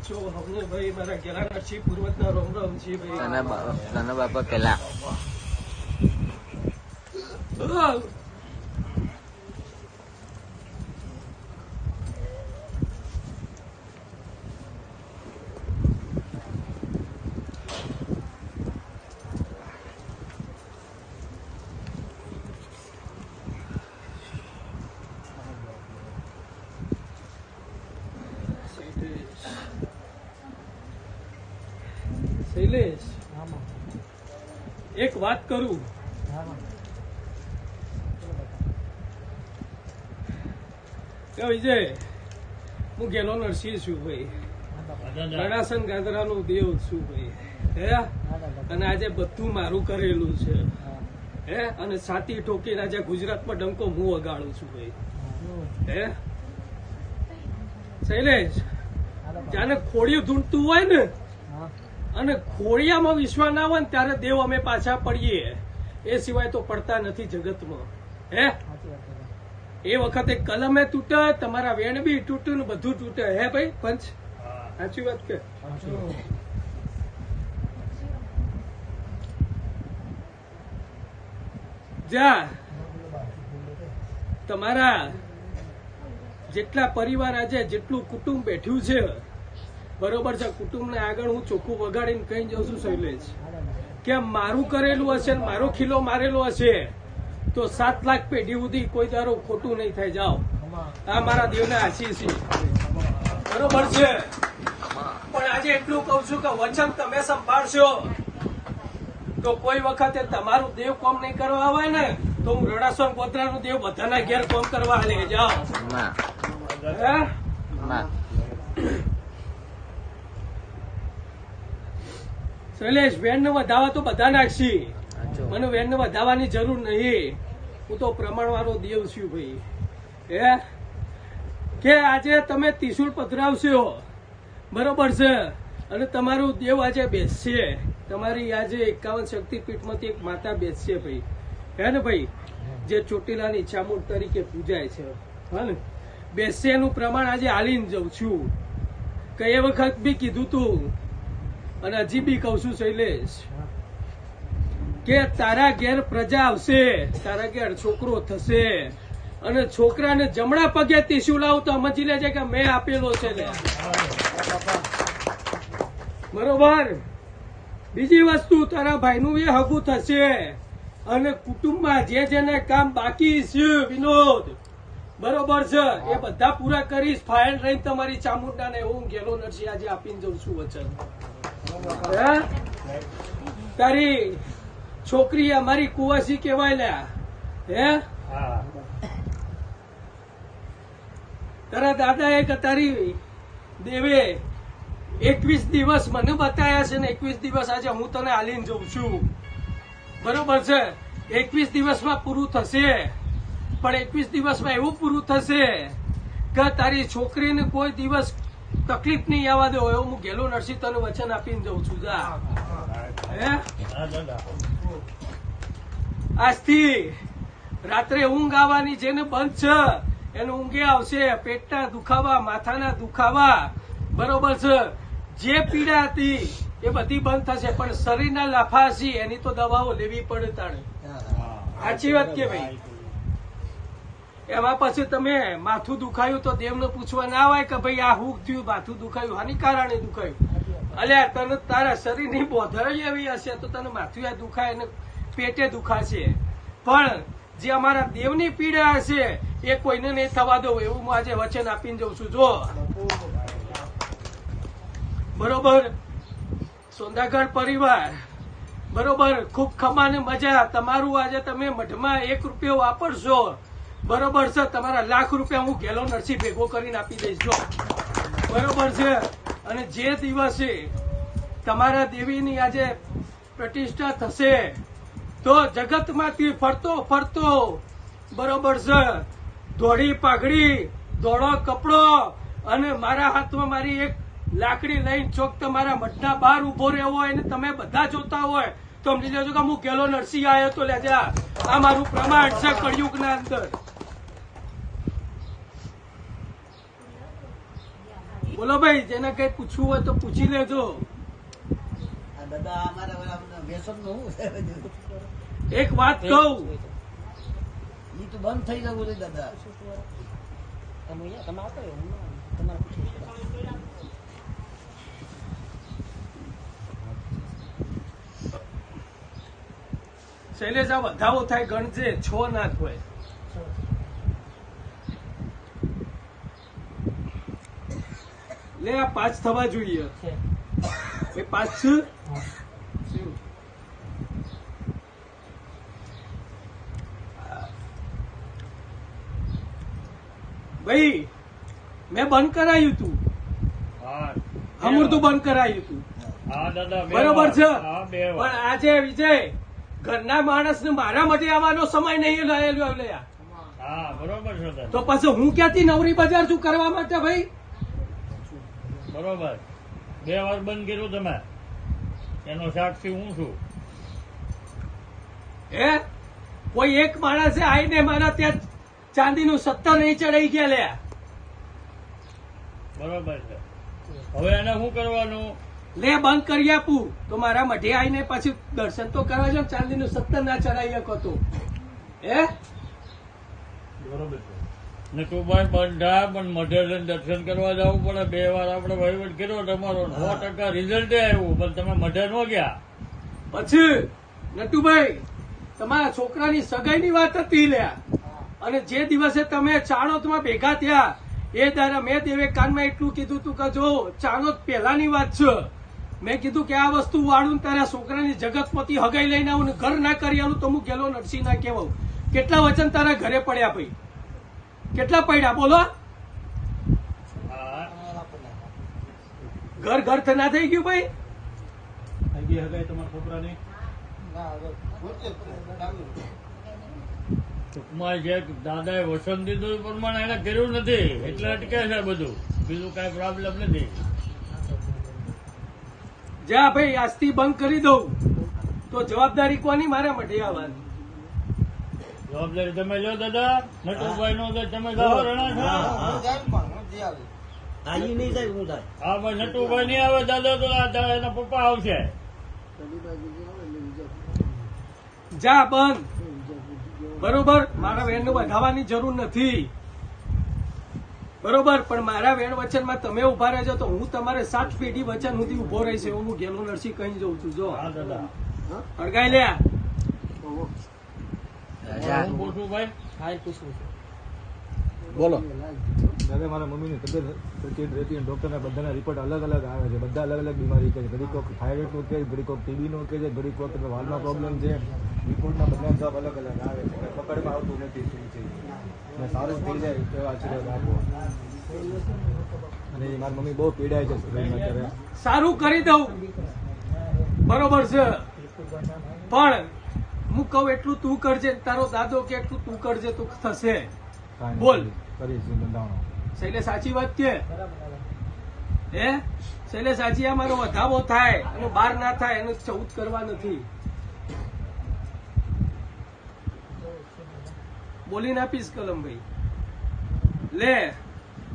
છો અમને ભાઈ મારા ઘેરાના છી પૂર્વજના રોમ રોમ છી ભાઈ તને બાપા પેલા શૈલેષ એક વાત કરું કે વિજય હું ગેલો નરસિંહ છું ભાઈ રણાસન ગાદરાનો દેવ છું ભાઈ હે અને આજે બધું મારું કરેલું છે હે અને છાતી ઠોકીને આજે ગુજરાતમાં ડંકો હું વગાડું છું ભાઈ હે શૈલેષ જાને ખોડિયું ધૂંઢતું હોય ને અને ખોડિયામાં વિશ્વાસ ના હોય ને ત્યારે દેવ અમે પાછા પડીએ એ સિવાય તો પડતા નથી જગતમાં હે એ વખતે કલમે તૂટે તમારા વેણ બી તૂટ્યું ને બધું તૂટે હે ભાઈ પંચ સાચી વાત કે જા તમારા જેટલા પરિવાર આજે જેટલું કુટુંબ બેઠ્યું છે બરોબર છે કુટુંબને આગળ હું ચોખ્ખું વગાડીને કહી જાઉં છું શૈલેષ કે મારું કરેલું હશે ને મારો ખીલો મારેલો હશે તો 7 લાખ પેઢી સુધી કોઈ દારો ખોટું નહીં થાય જાઓ આ મારા દેવને આશીષ છે બરોબર છે પણ આજે એટલું કઉ છું કે વચન તમે સંભાળશો તો કોઈ વખતે તમારું દેવ કોમ નહીં કરવા આવે ને તો હું રડાસણ ગોત્રાનું દેવ બધાના ઘેર કોમ કરવા લઈ જાઓ શૈલેષ વેન ને વધાવા તો બધા નાખશી મને વેન ને વધાવવાની જરૂર નહીં હું તો પ્રમાણવાળો દેવ છું ભાઈ હે કે આજે તમે ત્રિશુળ પધરાવશો બરોબર છે અને તમારું દેવ આજે બેસશે તમારી આજે 51 શક્તિપીઠમાંથી એક માતા બેસશે ભાઈ હે ને ભાઈ જે ચોટીલાની ચામુંડ તરીકે પૂજાય છે હા ને બેસશે એનું પ્રમાણ આજે હાલીને જઉં છું કે એ વખત બી કીધું તું અને હજી બી કઉ છું શૈલેષ કે તારા ઘેર પ્રજા આવશે તારા ઘેર છોકરો થશે અને છોકરાને જમણા પગે ત્રિશુળ લાવ તો સમજી લેજે કે મેં આપેલો છે લે બરોબર બીજી વસ્તુ તારા ભાઈનું એ હગું થશે અને કુટુંબમાં જે જેને કામ બાકી છે વિનોદ બરોબર છે એ બધા પૂરા કરીશ ફાઇલ રહીને તમારી ચામુંડાને હું ગેલો નરસિંહ આજે આપીને જઉં છું વચન તારી છોકરી અમારી કુવાસી કેવાય લ્યા હે તારા દાદા એક તારી દેવે 21 દિવસ મને બતાયા છે ને 21 દિવસ આજે હું તને હાલીને જઉં છું બરોબર છે 21 દિવસમાં પૂરું થશે પણ 21 દિવસમાં એવું પૂરું થશે કે તારી છોકરીને કોઈ દિવસ તકલીફ નહીં આવવા દો એવું હું ગેલો નરસિંહ તને વચન આપીને જઉં છું જા હે આજથી રાત્રે ઊંઘ આવવાની જેને બંધ છે એને ઊંઘે આવશે પેટના દુખાવા માથાના દુખાવા બરોબર છે જે પીડા હતી એ બધી બંધ થશે પણ શરીરના લાફા હશે એની તો દવાઓ લેવી પડે તાણે સાચી વાત કે ભાઈ એમાં પછી તમે માથું દુખાયું તો દેવને પૂછવા ના આવે કે ભાઈ આ હું થયું માથું દુખાયું આની કારણે દુખાયું અલ્યા તને તારા શરીરની બોધરાઈ એવી હશે તો તને માથું દુખાય અને પેટે દુખાશે પણ જે અમારા દેવની પીડા હશે એ કોઈને નહીં થવા દો એવું હું આજે વચન આપીને જઉં છું જો બરોબર સોંદાગઢ પરિવાર બરોબર ખૂબ ખમાને મજા તમારું આજે તમે મઢમાં 1 રૂપિયો વાપરશો બરોબર છે તમારા લાખ રૂપિયા હું ગેલો નરસિંહ ભેગો કરીને આપી દઈશ જો બરોબર છે અને જે દિવસે તમારા દેવીની આજે પ્રતિષ્ઠા થશે તો જગતમાંથી ફરતો ફરતો બરોબર છે ધોળી પાઘડી ધોળો કપડો અને મારા હાથમાં મારી એક લાકડી લઈને ચોક તમારા મઠના બહાર ઉભો રહ્યો હોય અને તમે બધા જોતા હોય તો સમજી લેજો કે હું ગેલો નરસિંહ આવ્યો તો લેજા આ મારું પ્રમાણ છે કળિયુગના અંદર બોલો ભાઈ, જેને કઈ પૂછવું હોય તો પૂછી લેજો. દાદા અમારા વ્યસન નું એક વાત કહું, ઈ તો બંધ થઈ જવું જોઈએ દાદા. શૈલેષ આ વધાવો થાય ગણજે, 6 ના હોય. લે આ 5 થવા જોઈએ. એ 5 છે. ભાઈ મેં બંધ કરાયું તું, અમૃતું બંધ કરાયું તું, બરોબર છે. પણ આજે વિજય ઘરના માણસ ને મારા માટે આવવાનો સમય નહીં લાયેલો લે. બરોબર છે તો પછી હું ક્યાંથી નવરી બજાર શું કરવા માટે ભાઈ? બરોબર, 2 વાર બંધ કર્યું તમે, એનો સાક્ષી હું છું. હે કોઈ એક માણસે આવીને મારા ત્યાં ચાંદીનું 17 નહીં ચડાઈ ગયા લે. બરોબર છે, હવે એને શું કરવાનું? લે બંધ કરી આપું તો મારા મઢે આવીને પછી દર્શન તો કરવા જાવ, ચાંદીનું 17 ના ચડાઈ શકો તો. હે બરોબર છે ને તું ભાઈ બંધા પણ મઢે લઈને દર્શન કરવા જવું પડે. 2 વાર આપણે વહીવટ કર્યો તમારો, 100% રિઝલ્ટ આવ્યું, પણ તમે મઢે ન ગયા. પછી નટુભાઈ તમારા છોકરાની સગાઈની વાત હતી લ્યા, અને જે દિવસે તમે ચાણોદમાં ભેગા થયા એ દાડા મેં દેવે કાનમાં એટલું કીધું તું કે જો ચાણોદ પહેલાની વાત છે. મેં કીધું કે આ વસ્તુ વાળું તારા છોકરાની જગતપતિ હગાઈ લઈને આવું ને ઘર ના કરી આવું તો હું ગેલો નરસિંહ ના કહેવાઉં. કેટલા વચન તારા ઘરે પડ્યા ભાઈ? કેટલા પડ્યા બોલો? ઘર ઘર ના થઈ ગયું ભાઈ? તમારા છોકરાની ટૂંકમાં જે દાદાએ વસન દીધું એ પ્રમાણે એને કર્યું નથી એટલે અટકે છે બધું, બીજું કઈ પ્રોબ્લેમ નથી. જા ભાઈ આજથી બંધ કરી દઉં તો જવાબદારી કોની? મારા મઢે આવવાની જવાબદારી તમે લો દાદા. નટુભાઈ નો તમે જાઓ રણા છો. હા ઈ નહીં થાય, હું થાય. હા ભાઈ નટુભાઈ નહીં આવે દાદા તો એના પપ્પા આવશે. જા બંધ. બરોબર, મારા વેણ વધાવવાની જરૂર નથી, બરોબર, પણ મારા વેણ વચનમાં તમે ઉભા રહેજો તો હું તમારે 7 પેઢી વચન સુધી ઉભો રહીશ એવું હું ગેલો નરસિંહ કહી જઉં છું. જો હા દાદા અડગાઈ લે. હું પૂછું ભાઈ? બોલો દાદા, મારા મમ્મીની તબિયત સરખી રહેતી, ડોક્ટરના બધાના રિપોર્ટ અલગ અલગ આવે છે, બધા અલગ અલગ બીમારી કે છે. ઘડી કોક થાઇરોઇડનું કે, ઘડી કોક ટીબીનું કે છે, ઘડી કોક વાલનો પ્રોબ્લેમ છે. રિપોર્ટના બધા જવાબ અલગ અલગ આવે છે, પકડમાં આવતું નથી શું છે ને સારું થઈ જાય એવા આશીર્વાદ આપો. અને મારી મમ્મી બહુ પીડાય છે અત્યારે. સારું કરી દઉં, બરોબર છે, પણ હું કહું એટલું તું કરજે, તારો દાદો કે એટલું તું કરજે તો થશે. બોલ શૈલે સાચી વાત કે? હે શૈલે સાચી? આ મારો વધાવો થાય અને 12 ના થાય એનું 14 કરવા નથી. બોલીને આપીશ કલમભાઈ. લે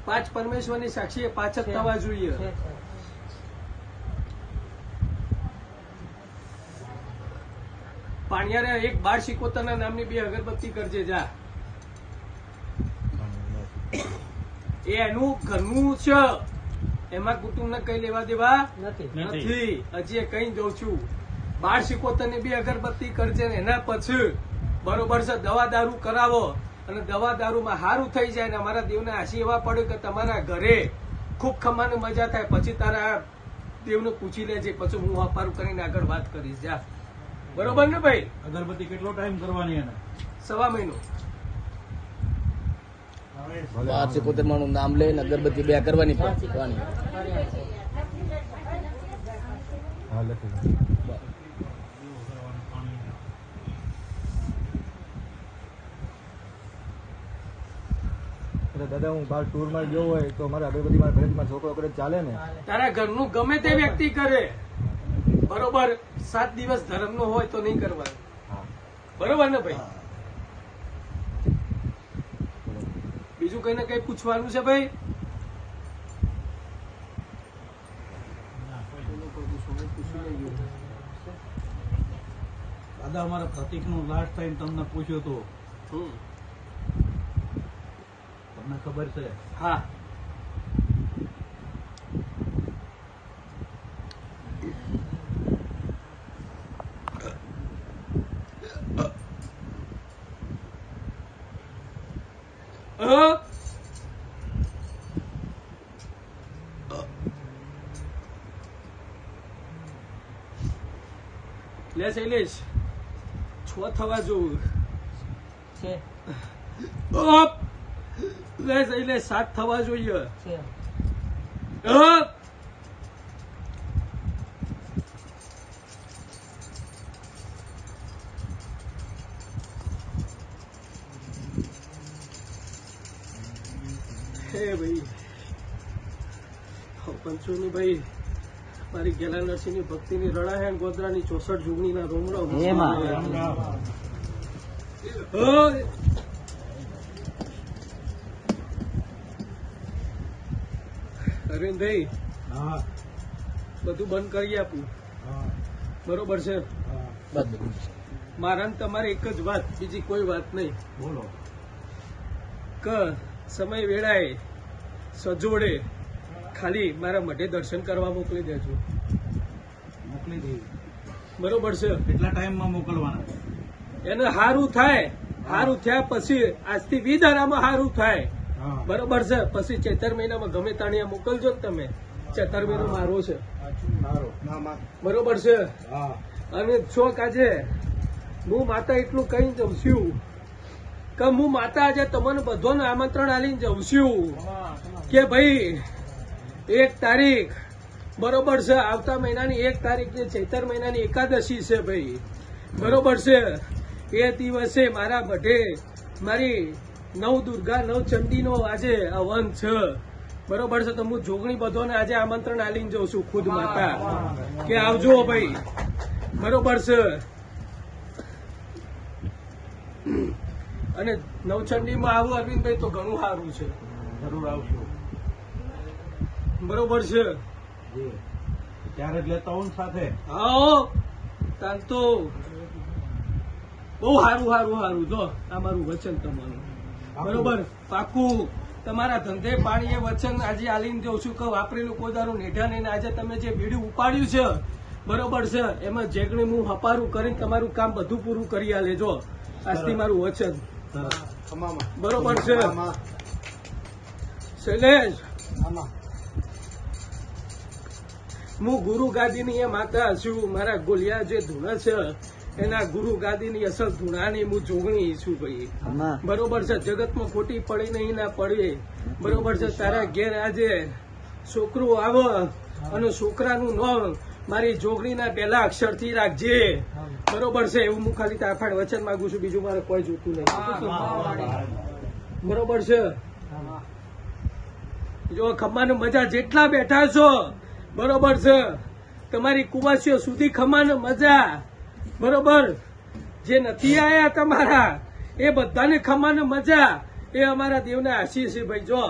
5 પરમેશ્વરની સાક્ષી 5 જ થવા જોઈએ. પાણિયારે એક 12 ના નામની 2 અગરબત્તી કરજે જા. એ એનું ઘરનું છે, એમાં કુટુંબને કઈ લેવા દેવા નથી. હજી કઈ દઉં છું 12 ની 2 અગરબત્તી કરજે ને એના પછી બરોબર છે દવા દારૂ કરાવો અને દવા દારૂમાં સારું થઈ જાય ને અમારા દેવને આશીર્વાદ પડ્યો કે તમારા ઘરે ખૂબ ખમાને મજા થાય. પછી તારા દેવને પૂછી લેજે, પછી હું અપારું કરીને આગળ વાત કરીશ. જા બરોબર ને ભાઈ? અગરબત્તી કેટલો ટાઈમ કરવાની એને? 1.5 મહિનો. 75 માનું નામ લઈને અગરબત્તી 2 કરવાની પડવાની. હા લખી દાદા, હું બહાર ટૂર માં ગયો હોય તો મારે અગરબત્તી મારા ઘરે છોકરો કરે ચાલે ને? તારા ઘરનું ગમે તે વ્યક્તિ કરે, બરોબર, 7 દિવસ ધર્મનો હોય તો નહીં કરવાનું, બરોબર ને ભાઈ? બીજું કઈ ને કઈ પૂછવાનું છે ભાઈ? દાદા અમારા પ્રતિકનું લાસ્ટ ટાઈમ તમને પૂછ્યું હતું, હમ. તમને ખબર છે? હા લે શૈલેષ છ થવા જોવું છે અપ! લે શૈલેષ 7 થવા જોઈએ છે અપ! હે ભાઈ પંચોની ભાઈ મારી ગેલા નરસિંહની ભક્તિની રડાહેણ ગોધરાની 64 જુગણીના રોમડો અરવિંદભાઈ હા બધું બંધ કરી આપું હા બરોબર છે હા મારા ને તમારે એક જ વાત, બીજી કોઈ વાત નહીં. બોલો. કે સમય વેળાએ સજોડે ખાલી મારા મઢે દર્શન કરવા મોકલી દેજો. મોકલી દેવી. બરોબર છે? કેટલા ટાઈમમાં મોકલવાના? એને હારું થાય, હારું થયા પછી આજથી 20 દાડામાં હારું થાય. હા બરોબર છે? પછી ચૈતર મહિનામાં ગમે તાણિયા મોકલજો ને તમે. ચૈતર મહિનો મારો છે. સારું. બરોબર છે? હા અને શોખ આજે હું માતા એટલું કઈ જઉં છું કે હું માતા આજે તમને બધાને આમંત્રણ આલીને જઉં છું કે ભાઈ 1 તારીખ બરોબર છે, આવતા મહિનાની 1 તારીખે ચૈતર મહિનાની એકાદશી છે ભાઈ. બરોબર છે? એ દિવસે મારા મઢે મારી નવ દુર્ગા નવ ચંડીનો આજે હવન છે. બરોબર છે? તો હું જોગણી બધાને આજે આમંત્રણ આલીને જઉં છું ખુદ માતા કે આવજો ભાઈ. બરોબર છે? અને નવચંડીમાં આવું અરવિંદભાઈ તો ઘણું સારું છે. જરૂર આવશું. બરોબર છે? જી ત્યારે જ લેતા હું સાથે. આવો તાર તો બહુ સારું સારું સારું. જો આ મારું વચન તમારું. બરોબર? પાકું તમારા ધંધે પાણીએ વચન આજે આલીને જઉં છું કે વાપરેલું કોઈ દારૂ નેઢા નહીં. આજે તમે જે બીડું ઉપાડ્યું છે બરોબર છે, એમાં જેગણી હું હપારું કરીને તમારું કામ બધું પૂરું કરી આલે. જો આજથી મારું વચન. બરોબર છે? શૈલેષ હું ગુરુ ગાદીની એ માતા છું. મારા ગોલિયા જે ધૂણા છે એના ગુરુ ગાદીની અસલ ધૂણાની હું જોગણી છું ભાઈ. બરોબર છે? જગતમાં ખોટી પડી નહીં ના પડે. બરોબર છે? તારા ઘેર આજે છોકરું આવે અને છોકરાનું નામ મારી જોગણીના પહેલા અક્ષરથી રાખજે. બરોબર છે? એવું હું ખાલી તાફાડ વચન માંગુ છું, બીજું મારે કોઈ જોતું નહીં. બરોબર છે? જો ખમ્માને મજા જેટલા બેઠા છો બરોબર છે, તમારી કુવાસીઓ સુધી ખમ્માને મજા. બરોબર? જે નથી આયા તમારા એ બધાને ખમ્માને મજા. એ અમારા દેવના આશીષ છે ભાઈ. જો